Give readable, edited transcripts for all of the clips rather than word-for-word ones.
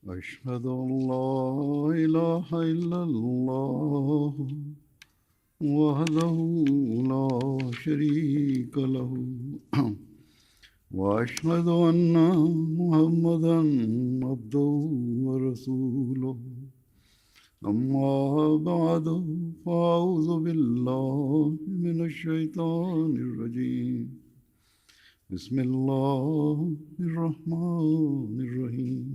أشهد أن لا إله إلا الله وحده لا شريك له وأشهد أن محمدا عبده ورسوله أما بعد فأعوذ بالله من الشيطان الرجيم بسم الله الرحمن الرحيم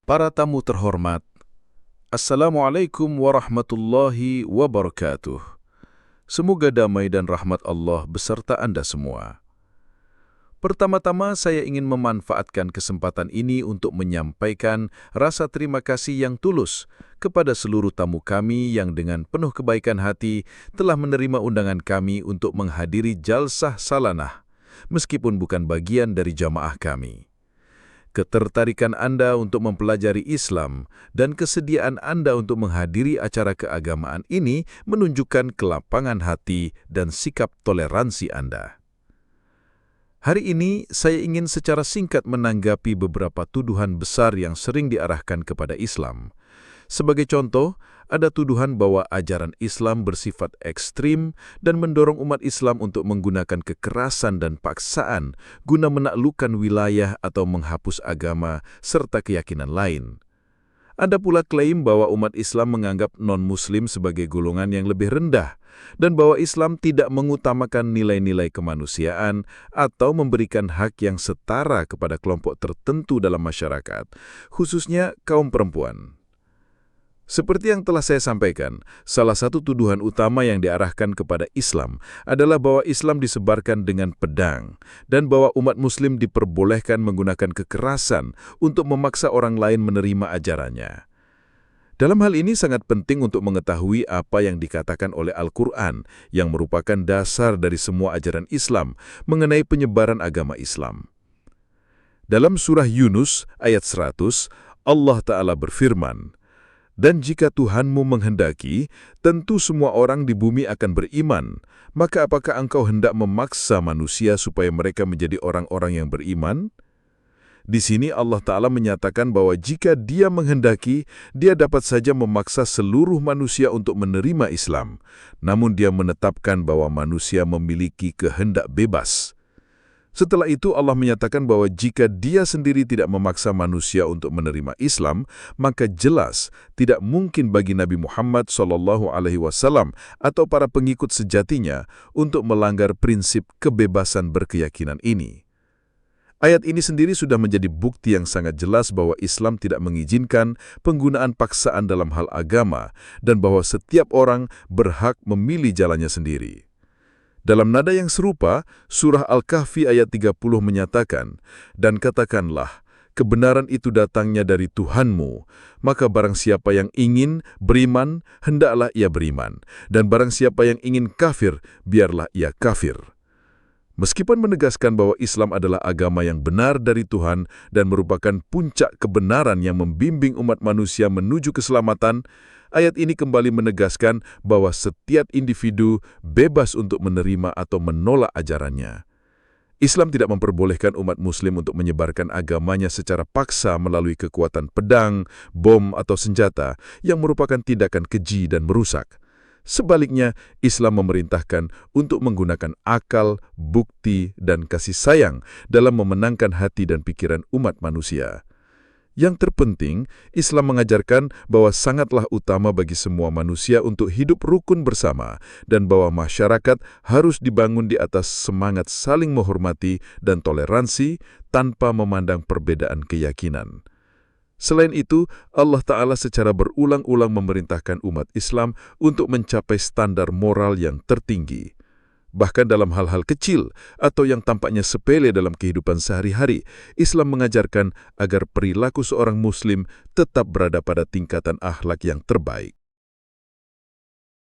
Para tamu terhormat, Assalamualaikum warahmatullahi wabarakatuh. Semoga damai dan rahmat Allah beserta Anda semua. Pertama-tama saya ingin memanfaatkan kesempatan ini untuk menyampaikan rasa terima kasih yang tulus kepada seluruh tamu kami yang dengan penuh kebaikan hati telah menerima undangan kami untuk menghadiri jalsah salanah, meskipun bukan bagian dari jamaah kami. Ketertarikan Anda untuk mempelajari Islam dan kesediaan Anda untuk menghadiri acara keagamaan ini menunjukkan kelapangan hati dan sikap toleransi Anda. Hari ini saya ingin secara singkat menanggapi beberapa tuduhan besar yang sering diarahkan kepada Islam. Sebagai contoh, ada tuduhan bahwa ajaran Islam bersifat ekstrim dan mendorong umat Islam untuk menggunakan kekerasan dan paksaan guna menaklukkan wilayah atau menghapus agama serta keyakinan lain. Ada pula klaim bahwa umat Islam menganggap non-Muslim sebagai golongan yang lebih rendah dan bahwa Islam tidak mengutamakan nilai-nilai kemanusiaan atau memberikan hak yang setara kepada kelompok tertentu dalam masyarakat, khususnya kaum perempuan. Seperti yang telah saya sampaikan, salah satu tuduhan utama yang diarahkan kepada Islam adalah bahwa Islam disebarkan dengan pedang dan bahwa umat Muslim diperbolehkan menggunakan kekerasan untuk memaksa orang lain menerima ajarannya. Dalam hal ini sangat penting untuk mengetahui apa yang dikatakan oleh Al-Quran yang merupakan dasar dari semua ajaran Islam mengenai penyebaran agama Islam. Dalam surah Yunus ayat 100, Allah Ta'ala berfirman, "Dan jika Tuhanmu menghendaki, tentu semua orang di bumi akan beriman. Maka apakah engkau hendak memaksa manusia supaya mereka menjadi orang-orang yang beriman?" Di sini Allah Ta'ala menyatakan bahwa jika Dia menghendaki, Dia dapat saja memaksa seluruh manusia untuk menerima Islam. Namun Dia menetapkan bahwa manusia memiliki kehendak bebas. Setelah itu Allah menyatakan bahwa jika Dia sendiri tidak memaksa manusia untuk menerima Islam, maka jelas tidak mungkin bagi Nabi Muhammad SAW atau para pengikut sejatinya untuk melanggar prinsip kebebasan berkeyakinan ini. Ayat ini sendiri sudah menjadi bukti yang sangat jelas bahwa Islam tidak mengizinkan penggunaan paksaan dalam hal agama dan bahwa setiap orang berhak memilih jalannya sendiri. Dalam nada yang serupa, surah Al-Kahfi ayat 30 menyatakan, "Dan katakanlah, kebenaran itu datangnya dari Tuhanmu, maka barang siapa yang ingin beriman, hendaklah ia beriman, dan barang siapa yang ingin kafir, biarlah ia kafir." Meskipun menegaskan bahwa Islam adalah agama yang benar dari Tuhan dan merupakan puncak kebenaran yang membimbing umat manusia menuju keselamatan, ayat ini kembali menegaskan bahwa setiap individu bebas untuk menerima atau menolak ajarannya. Islam tidak memperbolehkan umat Muslim untuk menyebarkan agamanya secara paksa melalui kekuatan pedang, bom, atau senjata yang merupakan tindakan keji dan merusak. Sebaliknya, Islam memerintahkan untuk menggunakan akal, bukti, dan kasih sayang dalam memenangkan hati dan pikiran umat manusia. Yang terpenting, Islam mengajarkan bahwa sangatlah utama bagi semua manusia untuk hidup rukun bersama dan bahwa masyarakat harus dibangun di atas semangat saling menghormati dan toleransi tanpa memandang perbedaan keyakinan. Selain itu, Allah Ta'ala secara berulang-ulang memerintahkan umat Islam untuk mencapai standar moral yang tertinggi. Bahkan dalam hal-hal kecil atau yang tampaknya sepele dalam kehidupan sehari-hari, Islam mengajarkan agar perilaku seorang Muslim tetap berada pada tingkatan akhlak yang terbaik.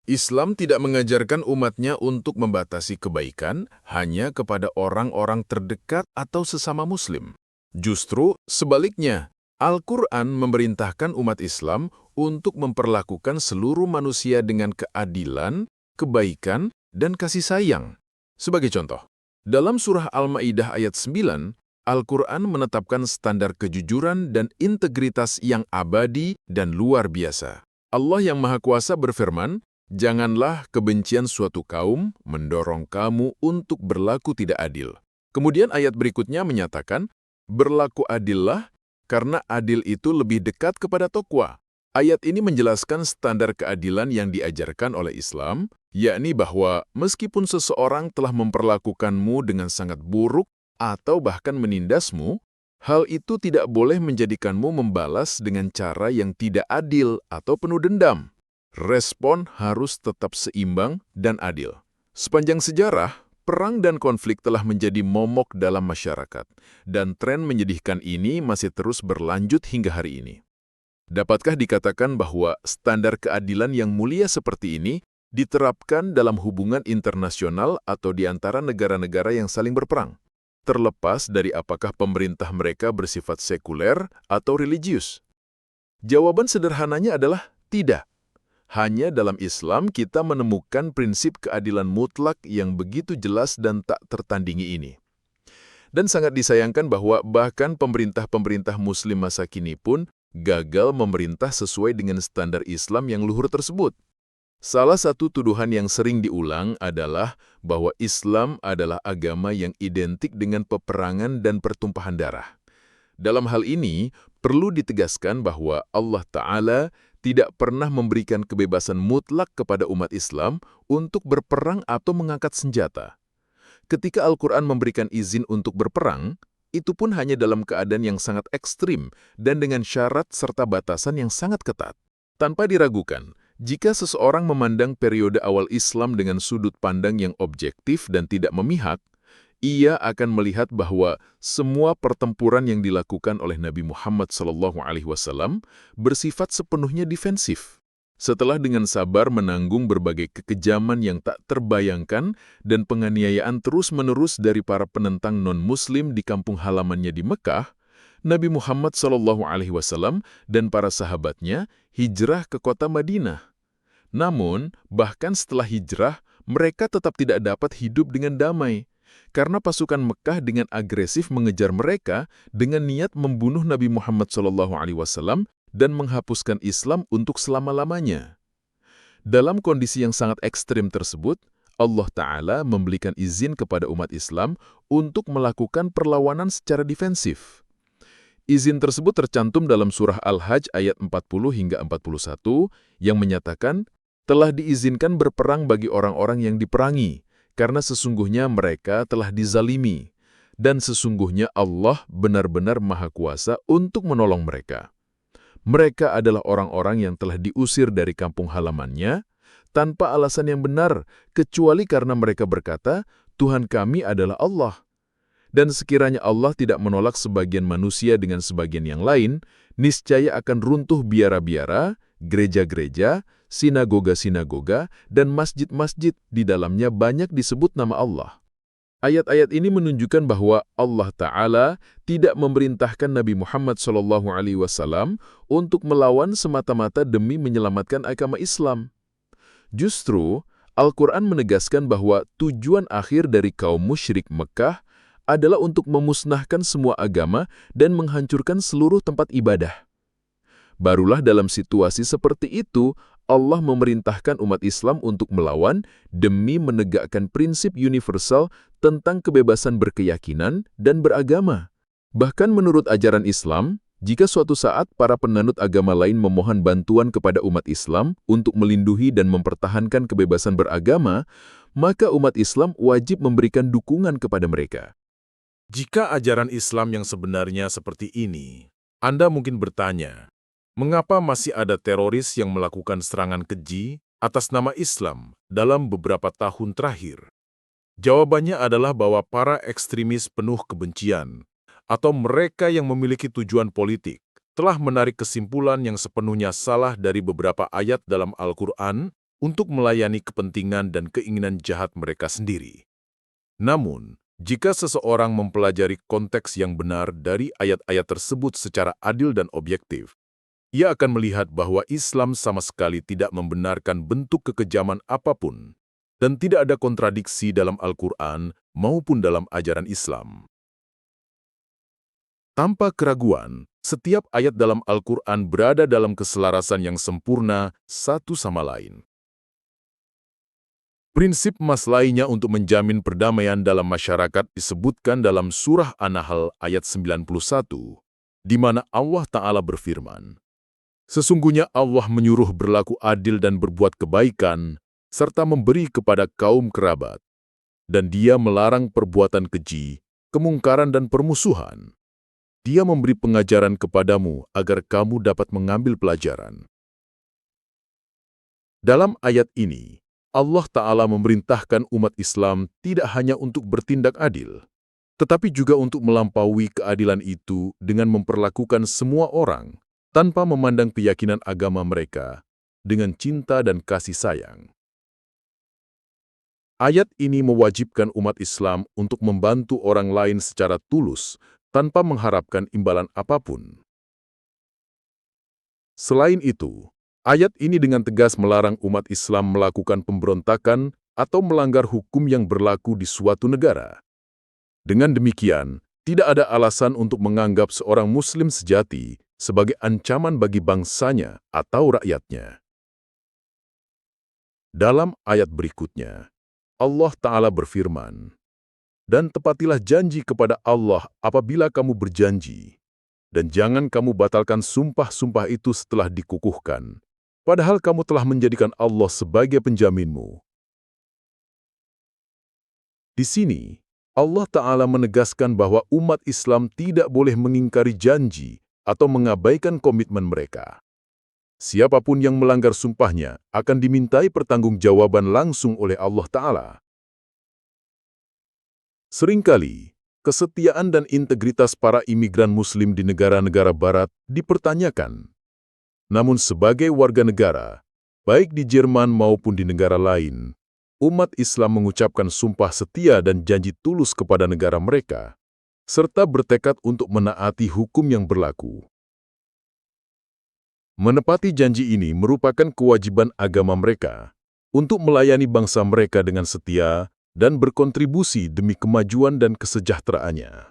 Islam tidak mengajarkan umatnya untuk membatasi kebaikan hanya kepada orang-orang terdekat atau sesama Muslim. Justru sebaliknya, Al-Quran memerintahkan umat Islam untuk memperlakukan seluruh manusia dengan keadilan, kebaikan, dan kasih sayang. Sebagai contoh, dalam surah Al-Maidah ayat 9, Al-Quran menetapkan standar kejujuran dan integritas yang abadi dan luar biasa. Allah yang Maha Kuasa berfirman, "Janganlah kebencian suatu kaum mendorong kamu untuk berlaku tidak adil." Kemudian ayat berikutnya menyatakan, "Berlaku adillah, karena adil itu lebih dekat kepada taqwa." Ayat ini menjelaskan standar keadilan yang diajarkan oleh Islam, yakni bahwa meskipun seseorang telah memperlakukanmu dengan sangat buruk atau bahkan menindasmu, hal itu tidak boleh menjadikanmu membalas dengan cara yang tidak adil atau penuh dendam. Respon harus tetap seimbang dan adil. Sepanjang sejarah, perang dan konflik telah menjadi momok dalam masyarakat, dan tren menyedihkan ini masih terus berlanjut hingga hari ini. Dapatkah dikatakan bahwa standar keadilan yang mulia seperti ini diterapkan dalam hubungan internasional atau di antara negara-negara yang saling berperang, terlepas dari apakah pemerintah mereka bersifat sekuler atau religius? Jawaban sederhananya adalah tidak. Hanya dalam Islam kita menemukan prinsip keadilan mutlak yang begitu jelas dan tak tertandingi ini. Dan sangat disayangkan bahwa bahkan pemerintah-pemerintah Muslim masa kini pun gagal memerintah sesuai dengan standar Islam yang luhur tersebut. Salah satu tuduhan yang sering diulang adalah bahwa Islam adalah agama yang identik dengan peperangan dan pertumpahan darah. Dalam hal ini, perlu ditegaskan bahwa Allah Ta'ala tidak pernah memberikan kebebasan mutlak kepada umat Islam untuk berperang atau mengangkat senjata. Ketika Al-Quran memberikan izin untuk berperang, itu pun hanya dalam keadaan yang sangat ekstrim dan dengan syarat serta batasan yang sangat ketat. Tanpa diragukan, jika seseorang memandang periode awal Islam dengan sudut pandang yang objektif dan tidak memihak, ia akan melihat bahwa semua pertempuran yang dilakukan oleh Nabi Muhammad SAW bersifat sepenuhnya defensif. Setelah dengan sabar menanggung berbagai kekejaman yang tak terbayangkan dan penganiayaan terus-menerus dari para penentang non-Muslim di kampung halamannya di Mekah, Nabi Muhammad SAW dan para sahabatnya hijrah ke kota Madinah. Namun, bahkan setelah hijrah, mereka tetap tidak dapat hidup dengan damai, karena pasukan Mekah dengan agresif mengejar mereka dengan niat membunuh Nabi Muhammad SAW dan menghapuskan Islam untuk selama-lamanya. Dalam kondisi yang sangat ekstrim tersebut, Allah Ta'ala memberikan izin kepada umat Islam untuk melakukan perlawanan secara defensif. Izin tersebut tercantum dalam surah Al-Hajj ayat 40 hingga 41 yang menyatakan, telah diizinkan berperang bagi orang-orang yang diperangi, karena sesungguhnya mereka telah dizalimi, dan sesungguhnya Allah benar-benar Maha Kuasa untuk menolong mereka. Mereka adalah orang-orang yang telah diusir dari kampung halamannya, tanpa alasan yang benar, kecuali karena mereka berkata, Tuhan kami adalah Allah. Dan sekiranya Allah tidak menolak sebagian manusia dengan sebagian yang lain, niscaya akan runtuh biara-biara, gereja-gereja, sinagoga-sinagoga, dan masjid-masjid di dalamnya banyak disebut nama Allah. Ayat-ayat ini menunjukkan bahwa Allah Ta'ala tidak memerintahkan Nabi Muhammad SAW untuk melawan semata-mata demi menyelamatkan agama Islam. Justru, Al-Quran menegaskan bahwa tujuan akhir dari kaum musyrik Mekah adalah untuk memusnahkan semua agama dan menghancurkan seluruh tempat ibadah. Barulah dalam situasi seperti itu, Allah memerintahkan umat Islam untuk melawan demi menegakkan prinsip universal tentang kebebasan berkeyakinan dan beragama. Bahkan menurut ajaran Islam, jika suatu saat para penganut agama lain memohon bantuan kepada umat Islam untuk melindungi dan mempertahankan kebebasan beragama, maka umat Islam wajib memberikan dukungan kepada mereka. Jika ajaran Islam yang sebenarnya seperti ini, Anda mungkin bertanya, mengapa masih ada teroris yang melakukan serangan keji atas nama Islam dalam beberapa tahun terakhir? Jawabannya adalah bahwa para ekstremis penuh kebencian atau mereka yang memiliki tujuan politik telah menarik kesimpulan yang sepenuhnya salah dari beberapa ayat dalam Al-Quran untuk melayani kepentingan dan keinginan jahat mereka sendiri. Namun, jika seseorang mempelajari konteks yang benar dari ayat-ayat tersebut secara adil dan objektif, ia akan melihat bahwa Islam sama sekali tidak membenarkan bentuk kekejaman apapun dan tidak ada kontradiksi dalam Al-Quran maupun dalam ajaran Islam. Tanpa keraguan, setiap ayat dalam Al-Quran berada dalam keselarasan yang sempurna satu sama lain. Prinsip emas lainnya untuk menjamin perdamaian dalam masyarakat disebutkan dalam Surah An-Nahl ayat 91, di mana Allah Ta'ala berfirman, "Sesungguhnya Allah menyuruh berlaku adil dan berbuat kebaikan, serta memberi kepada kaum kerabat, dan Dia melarang perbuatan keji, kemungkaran dan permusuhan. Dia memberi pengajaran kepadamu agar kamu dapat mengambil pelajaran." Dalam ayat ini, Allah Ta'ala memerintahkan umat Islam tidak hanya untuk bertindak adil, tetapi juga untuk melampaui keadilan itu dengan memperlakukan semua orang tanpa memandang keyakinan agama mereka dengan cinta dan kasih sayang. Ayat ini mewajibkan umat Islam untuk membantu orang lain secara tulus tanpa mengharapkan imbalan apapun. Selain itu, ayat ini dengan tegas melarang umat Islam melakukan pemberontakan atau melanggar hukum yang berlaku di suatu negara. Dengan demikian, tidak ada alasan untuk menganggap seorang Muslim sejati sebagai ancaman bagi bangsanya atau rakyatnya. Dalam ayat berikutnya, Allah Ta'ala berfirman, "Dan tepatilah janji kepada Allah apabila kamu berjanji, dan jangan kamu batalkan sumpah-sumpah itu setelah dikukuhkan, padahal kamu telah menjadikan Allah sebagai penjaminmu." Di sini, Allah Ta'ala menegaskan bahwa umat Islam tidak boleh mengingkari janji atau mengabaikan komitmen mereka. Siapapun yang melanggar sumpahnya akan dimintai pertanggungjawaban langsung oleh Allah Ta'ala. Seringkali, kesetiaan dan integritas para imigran Muslim di negara-negara Barat dipertanyakan. Namun sebagai warga negara, baik di Jerman maupun di negara lain, umat Islam mengucapkan sumpah setia dan janji tulus kepada negara mereka, serta bertekad untuk menaati hukum yang berlaku. Menepati janji ini merupakan kewajiban agama mereka untuk melayani bangsa mereka dengan setia dan berkontribusi demi kemajuan dan kesejahteraannya.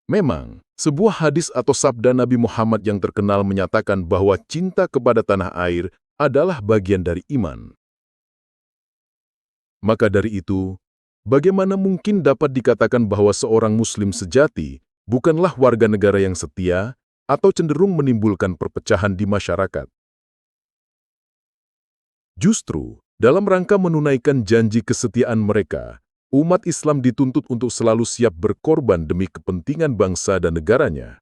Memang, sebuah hadis atau sabda Nabi Muhammad yang terkenal menyatakan bahwa cinta kepada tanah air adalah bagian dari iman. Maka dari itu, bagaimana mungkin dapat dikatakan bahwa seorang Muslim sejati bukanlah warga negara yang setia atau cenderung menimbulkan perpecahan di masyarakat? Justru, dalam rangka menunaikan janji kesetiaan mereka, umat Islam dituntut untuk selalu siap berkorban demi kepentingan bangsa dan negaranya.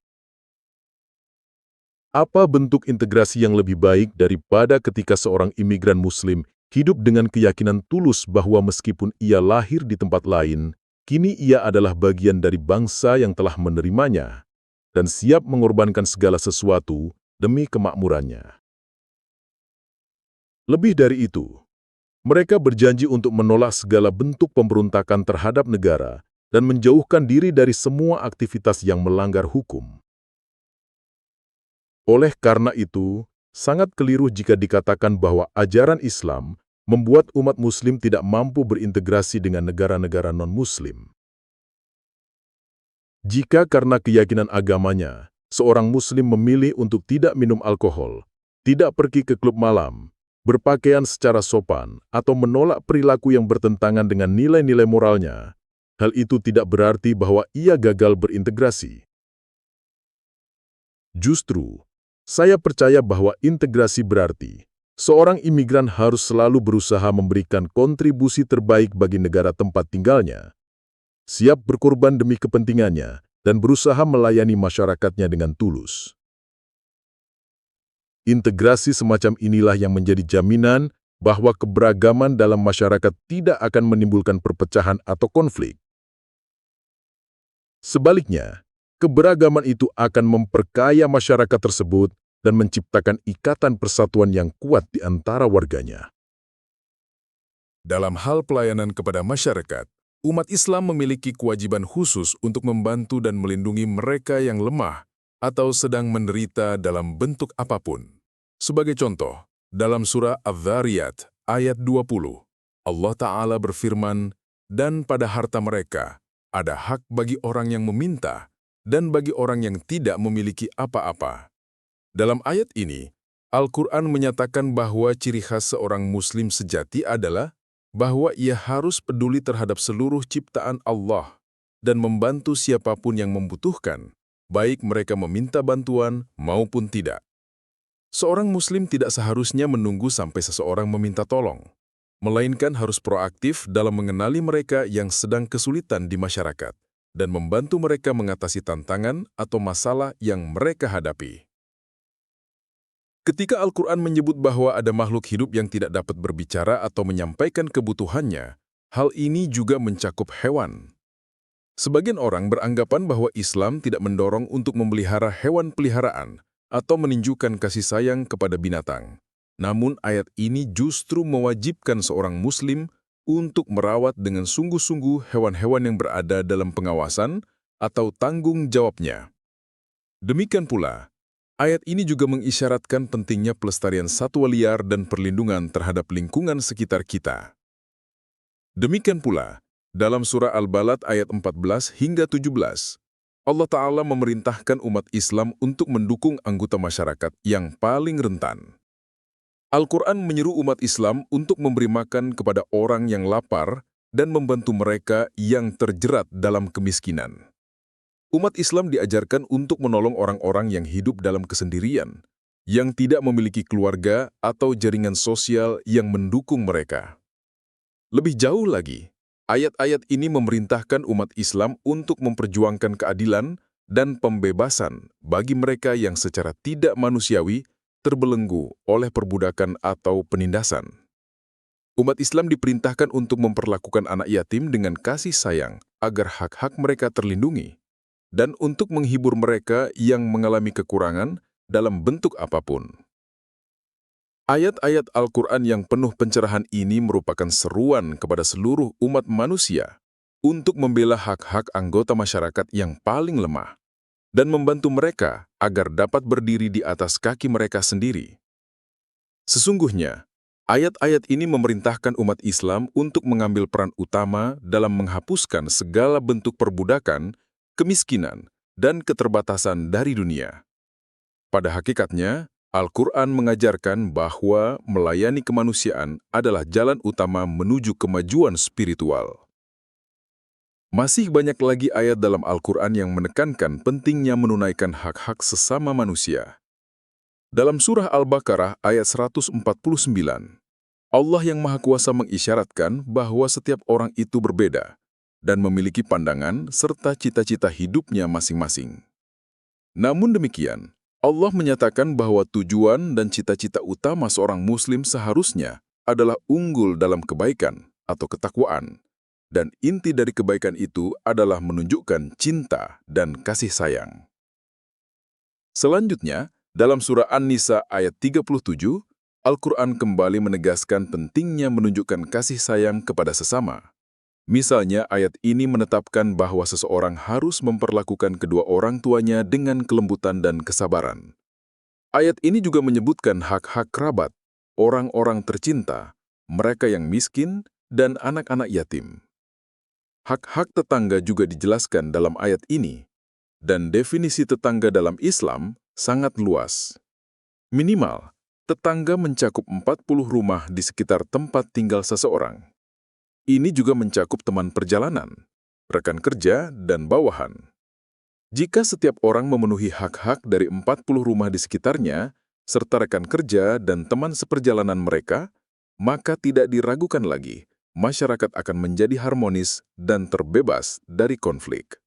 Apa bentuk integrasi yang lebih baik daripada ketika seorang imigran Muslim hidup dengan keyakinan tulus bahwa meskipun ia lahir di tempat lain, kini ia adalah bagian dari bangsa yang telah menerimanya dan siap mengorbankan segala sesuatu demi kemakmurannya. Lebih dari itu, mereka berjanji untuk menolak segala bentuk pemberontakan terhadap negara dan menjauhkan diri dari semua aktivitas yang melanggar hukum. Oleh karena itu, sangat keliru jika dikatakan bahwa ajaran Islam membuat umat Muslim tidak mampu berintegrasi dengan negara-negara non-Muslim. Jika karena keyakinan agamanya, seorang Muslim memilih untuk tidak minum alkohol, tidak pergi ke klub malam, berpakaian secara sopan, atau menolak perilaku yang bertentangan dengan nilai-nilai moralnya, hal itu tidak berarti bahwa ia gagal berintegrasi. Justru, saya percaya bahwa integrasi berarti seorang imigran harus selalu berusaha memberikan kontribusi terbaik bagi negara tempat tinggalnya, siap berkorban demi kepentingannya, dan berusaha melayani masyarakatnya dengan tulus. Integrasi semacam inilah yang menjadi jaminan bahwa keberagaman dalam masyarakat tidak akan menimbulkan perpecahan atau konflik. Sebaliknya, keberagaman itu akan memperkaya masyarakat tersebut dan menciptakan ikatan persatuan yang kuat di antara warganya. Dalam hal pelayanan kepada masyarakat, umat Islam memiliki kewajiban khusus untuk membantu dan melindungi mereka yang lemah atau sedang menderita dalam bentuk apapun. Sebagai contoh, dalam surah Adz-Dzariyat ayat 20, Allah Ta'ala berfirman, "Dan pada harta mereka, ada hak bagi orang yang meminta dan bagi orang yang tidak memiliki apa-apa. Dalam ayat ini, Al-Quran menyatakan bahwa ciri khas seorang Muslim sejati adalah bahwa ia harus peduli terhadap seluruh ciptaan Allah dan membantu siapapun yang membutuhkan, baik mereka meminta bantuan maupun tidak. Seorang Muslim tidak seharusnya menunggu sampai seseorang meminta tolong, melainkan harus proaktif dalam mengenali mereka yang sedang kesulitan di masyarakat dan membantu mereka mengatasi tantangan atau masalah yang mereka hadapi. Ketika Al-Quran menyebut bahwa ada makhluk hidup yang tidak dapat berbicara atau menyampaikan kebutuhannya, hal ini juga mencakup hewan. Sebagian orang beranggapan bahwa Islam tidak mendorong untuk memelihara hewan peliharaan atau menunjukkan kasih sayang kepada binatang. Namun ayat ini justru mewajibkan seorang Muslim untuk merawat dengan sungguh-sungguh hewan-hewan yang berada dalam pengawasan atau tanggung jawabnya. Demikian pula, ayat ini juga mengisyaratkan pentingnya pelestarian satwa liar dan perlindungan terhadap lingkungan sekitar kita. Demikian pula, dalam surah Al-Balad ayat 14 hingga 17, Allah Ta'ala memerintahkan umat Islam untuk mendukung anggota masyarakat yang paling rentan. Al-Quran menyeru umat Islam untuk memberi makan kepada orang yang lapar dan membantu mereka yang terjerat dalam kemiskinan. Umat Islam diajarkan untuk menolong orang-orang yang hidup dalam kesendirian, yang tidak memiliki keluarga atau jaringan sosial yang mendukung mereka. Lebih jauh lagi, ayat-ayat ini memerintahkan umat Islam untuk memperjuangkan keadilan dan pembebasan bagi mereka yang secara tidak manusiawi terbelenggu oleh perbudakan atau penindasan. Umat Islam diperintahkan untuk memperlakukan anak yatim dengan kasih sayang agar hak-hak mereka terlindungi, dan untuk menghibur mereka yang mengalami kekurangan dalam bentuk apapun. Ayat-ayat Al-Quran yang penuh pencerahan ini merupakan seruan kepada seluruh umat manusia untuk membela hak-hak anggota masyarakat yang paling lemah dan membantu mereka agar dapat berdiri di atas kaki mereka sendiri. Sesungguhnya, ayat-ayat ini memerintahkan umat Islam untuk mengambil peran utama dalam menghapuskan segala bentuk perbudakan, kemiskinan, dan keterbatasan dari dunia. Pada hakikatnya, Al-Quran mengajarkan bahwa melayani kemanusiaan adalah jalan utama menuju kemajuan spiritual. Masih banyak lagi ayat dalam Al-Quran yang menekankan pentingnya menunaikan hak-hak sesama manusia. Dalam surah Al-Baqarah ayat 149, Allah yang Maha Kuasa mengisyaratkan bahwa setiap orang itu berbeda dan memiliki pandangan serta cita-cita hidupnya masing-masing. Namun demikian, Allah menyatakan bahwa tujuan dan cita-cita utama seorang Muslim seharusnya adalah unggul dalam kebaikan atau ketakwaan, dan inti dari kebaikan itu adalah menunjukkan cinta dan kasih sayang. Selanjutnya, dalam surah An-Nisa ayat 37, Al-Quran kembali menegaskan pentingnya menunjukkan kasih sayang kepada sesama. Misalnya, ayat ini menetapkan bahwa seseorang harus memperlakukan kedua orang tuanya dengan kelembutan dan kesabaran. Ayat ini juga menyebutkan hak-hak kerabat, orang-orang tercinta, mereka yang miskin, dan anak-anak yatim. Hak-hak tetangga juga dijelaskan dalam ayat ini, dan definisi tetangga dalam Islam sangat luas. Minimal, tetangga mencakup 40 rumah di sekitar tempat tinggal seseorang. Ini juga mencakup teman perjalanan, rekan kerja, dan bawahan. Jika setiap orang memenuhi hak-hak dari 40 rumah di sekitarnya, serta rekan kerja dan teman seperjalanan mereka, maka tidak diragukan lagi, masyarakat akan menjadi harmonis dan terbebas dari konflik.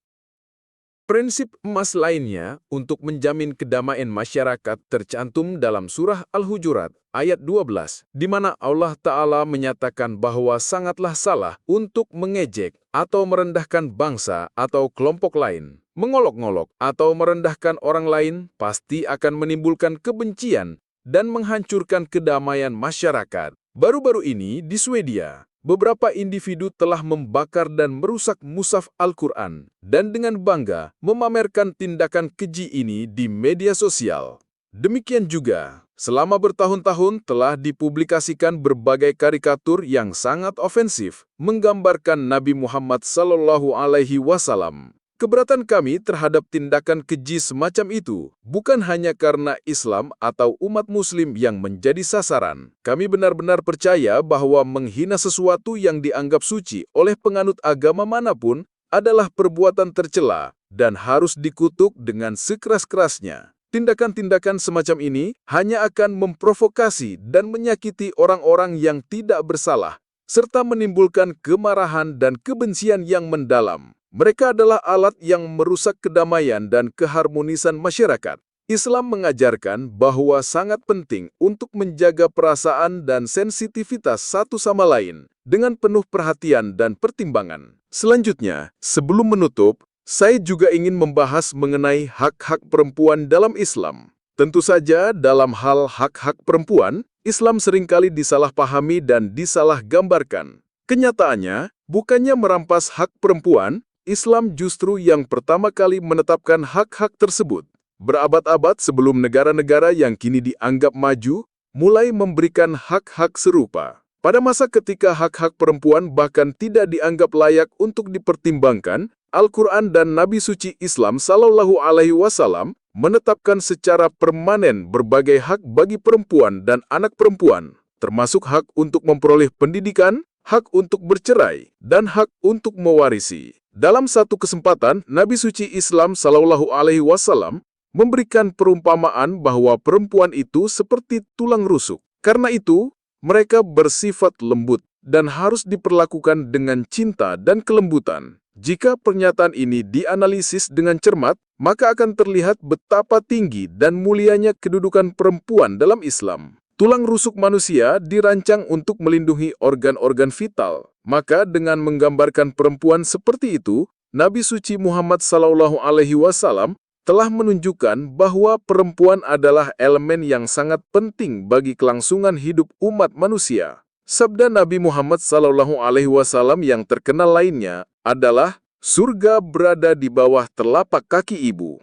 Prinsip emas lainnya untuk menjamin kedamaian masyarakat tercantum dalam surah Al-Hujurat ayat 12, di mana Allah Ta'ala menyatakan bahwa sangatlah salah untuk mengejek atau merendahkan bangsa atau kelompok lain. Mengolok-ngolok atau merendahkan orang lain pasti akan menimbulkan kebencian dan menghancurkan kedamaian masyarakat. Baru-baru ini di Swedia, beberapa individu telah membakar dan merusak mushaf Al-Quran dan dengan bangga memamerkan tindakan keji ini di media sosial. Demikian juga, selama bertahun-tahun telah dipublikasikan berbagai karikatur yang sangat ofensif menggambarkan Nabi Muhammad SAW. Keberatan kami terhadap tindakan keji semacam itu bukan hanya karena Islam atau umat Muslim yang menjadi sasaran. Kami benar-benar percaya bahwa menghina sesuatu yang dianggap suci oleh penganut agama manapun adalah perbuatan tercela dan harus dikutuk dengan sekeras-kerasnya. Tindakan-tindakan semacam ini hanya akan memprovokasi dan menyakiti orang-orang yang tidak bersalah, serta menimbulkan kemarahan dan kebencian yang mendalam. Mereka adalah alat yang merusak kedamaian dan keharmonisan masyarakat. Islam mengajarkan bahwa sangat penting untuk menjaga perasaan dan sensitivitas satu sama lain dengan penuh perhatian dan pertimbangan. Selanjutnya, sebelum menutup, saya juga ingin membahas mengenai hak-hak perempuan dalam Islam. Tentu saja, dalam hal hak-hak perempuan, Islam seringkali disalahpahami dan disalahgambarkan. Kenyataannya, bukannya merampas hak perempuan, Islam justru yang pertama kali menetapkan hak-hak tersebut. Berabad-abad sebelum negara-negara yang kini dianggap maju, mulai memberikan hak-hak serupa. Pada masa ketika hak-hak perempuan bahkan tidak dianggap layak untuk dipertimbangkan, Al-Quran dan Nabi Suci Islam SAW menetapkan secara permanen berbagai hak bagi perempuan dan anak perempuan, termasuk hak untuk memperoleh pendidikan, hak untuk bercerai, dan hak untuk mewarisi. Dalam satu kesempatan, Nabi Suci Islam SAW memberikan perumpamaan bahwa perempuan itu seperti tulang rusuk. Karena itu, mereka bersifat lembut dan harus diperlakukan dengan cinta dan kelembutan. Jika pernyataan ini dianalisis dengan cermat, maka akan terlihat betapa tinggi dan mulianya kedudukan perempuan dalam Islam. Tulang rusuk manusia dirancang untuk melindungi organ-organ vital. Maka dengan menggambarkan perempuan seperti itu, Nabi Suci Muhammad SAW telah menunjukkan bahwa perempuan adalah elemen yang sangat penting bagi kelangsungan hidup umat manusia. Sabda Nabi Muhammad SAW yang terkenal lainnya adalah, "Surga berada di bawah telapak kaki ibu."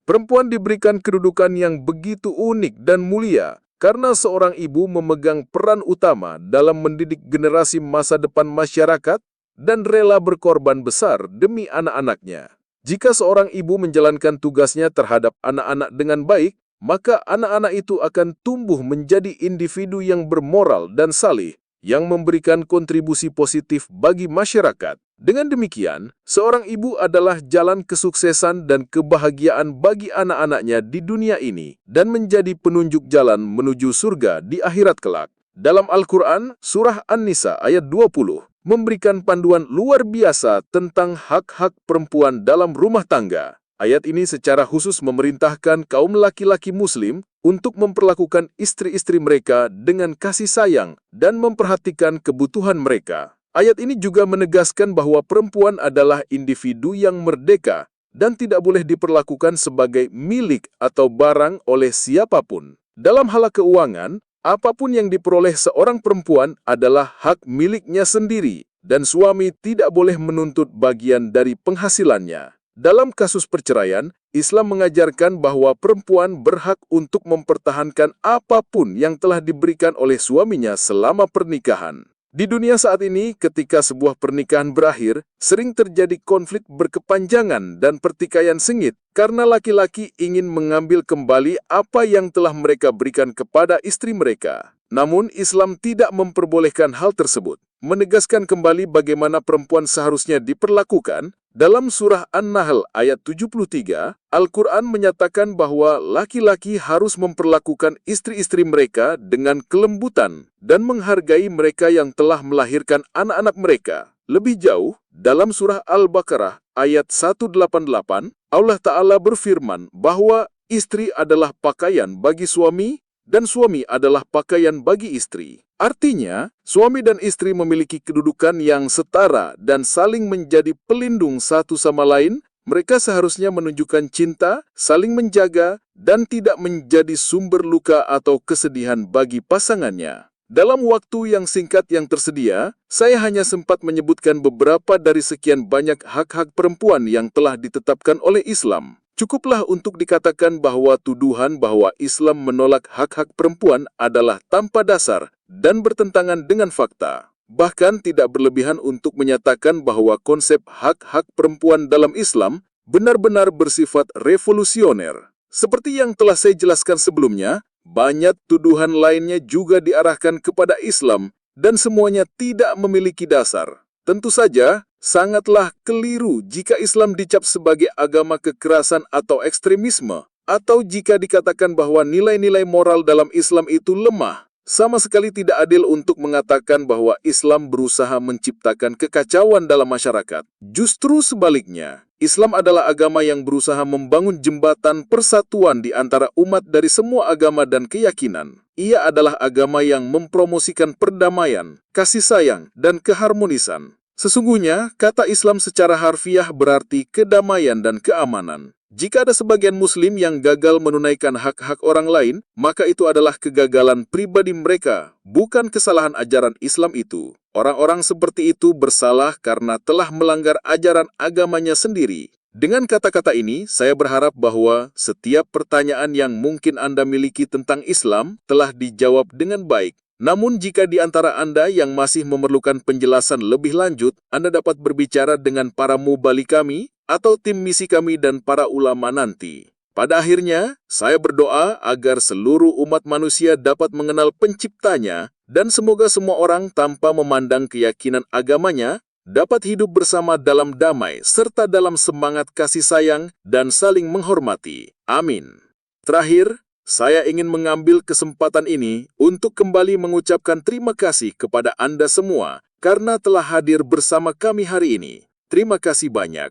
Perempuan diberikan kedudukan yang begitu unik dan mulia, karena seorang ibu memegang peran utama dalam mendidik generasi masa depan masyarakat dan rela berkorban besar demi anak-anaknya. Jika seorang ibu menjalankan tugasnya terhadap anak-anak dengan baik, maka anak-anak itu akan tumbuh menjadi individu yang bermoral dan salih, yang memberikan kontribusi positif bagi masyarakat. Dengan demikian, seorang ibu adalah jalan kesuksesan dan kebahagiaan bagi anak-anaknya di dunia ini dan menjadi penunjuk jalan menuju surga di akhirat kelak. Dalam Al-Quran, Surah An-Nisa ayat 20, memberikan panduan luar biasa tentang hak-hak perempuan dalam rumah tangga. Ayat ini secara khusus memerintahkan kaum laki-laki Muslim untuk memperlakukan istri-istri mereka dengan kasih sayang dan memperhatikan kebutuhan mereka. Ayat ini juga menegaskan bahwa perempuan adalah individu yang merdeka dan tidak boleh diperlakukan sebagai milik atau barang oleh siapapun. Dalam hal keuangan, apapun yang diperoleh seorang perempuan adalah hak miliknya sendiri dan suami tidak boleh menuntut bagian dari penghasilannya. Dalam kasus perceraian, Islam mengajarkan bahwa perempuan berhak untuk mempertahankan apapun yang telah diberikan oleh suaminya selama pernikahan. Di dunia saat ini, ketika sebuah pernikahan berakhir, sering terjadi konflik berkepanjangan dan pertikaian sengit karena laki-laki ingin mengambil kembali apa yang telah mereka berikan kepada istri mereka. Namun, Islam tidak memperbolehkan hal tersebut. Menegaskan kembali bagaimana perempuan seharusnya diperlakukan, dalam surah An-Nahl ayat 73, Al-Quran menyatakan bahwa laki-laki harus memperlakukan istri-istri mereka dengan kelembutan dan menghargai mereka yang telah melahirkan anak-anak mereka. Lebih jauh, dalam surah Al-Baqarah ayat 188, Allah Ta'ala berfirman bahwa istri adalah pakaian bagi suami dan suami adalah pakaian bagi istri. Artinya, suami dan istri memiliki kedudukan yang setara dan saling menjadi pelindung satu sama lain. Mereka seharusnya menunjukkan cinta, saling menjaga, dan tidak menjadi sumber luka atau kesedihan bagi pasangannya. Dalam waktu yang singkat yang tersedia, saya hanya sempat menyebutkan beberapa dari sekian banyak hak-hak perempuan yang telah ditetapkan oleh Islam. Cukuplah untuk dikatakan bahwa tuduhan bahwa Islam menolak hak-hak perempuan adalah tanpa dasar dan bertentangan dengan fakta. Bahkan tidak berlebihan untuk menyatakan bahwa konsep hak-hak perempuan dalam Islam benar-benar bersifat revolusioner. Seperti yang telah saya jelaskan sebelumnya, banyak tuduhan lainnya juga diarahkan kepada Islam dan semuanya tidak memiliki dasar. Tentu saja, sangatlah keliru jika Islam dicap sebagai agama kekerasan atau ekstremisme, atau jika dikatakan bahwa nilai-nilai moral dalam Islam itu lemah. Sama sekali tidak adil untuk mengatakan bahwa Islam berusaha menciptakan kekacauan dalam masyarakat. Justru sebaliknya, Islam adalah agama yang berusaha membangun jembatan persatuan di antara umat dari semua agama dan keyakinan. Ia adalah agama yang mempromosikan perdamaian, kasih sayang, dan keharmonisan. Sesungguhnya, kata Islam secara harfiah berarti kedamaian dan keamanan. Jika ada sebagian Muslim yang gagal menunaikan hak-hak orang lain, maka itu adalah kegagalan pribadi mereka, bukan kesalahan ajaran Islam itu. Orang-orang seperti itu bersalah karena telah melanggar ajaran agamanya sendiri. Dengan kata-kata ini, saya berharap bahwa setiap pertanyaan yang mungkin Anda miliki tentang Islam telah dijawab dengan baik. Namun jika di antara Anda yang masih memerlukan penjelasan lebih lanjut, Anda dapat berbicara dengan para mubali kami atau tim misi kami dan para ulama nanti. Pada akhirnya, saya berdoa agar seluruh umat manusia dapat mengenal penciptanya dan semoga semua orang tanpa memandang keyakinan agamanya dapat hidup bersama dalam damai serta dalam semangat kasih sayang dan saling menghormati. Amin. Terakhir, saya ingin mengambil kesempatan ini untuk kembali mengucapkan terima kasih kepada Anda semua karena telah hadir bersama kami hari ini. Terima kasih banyak.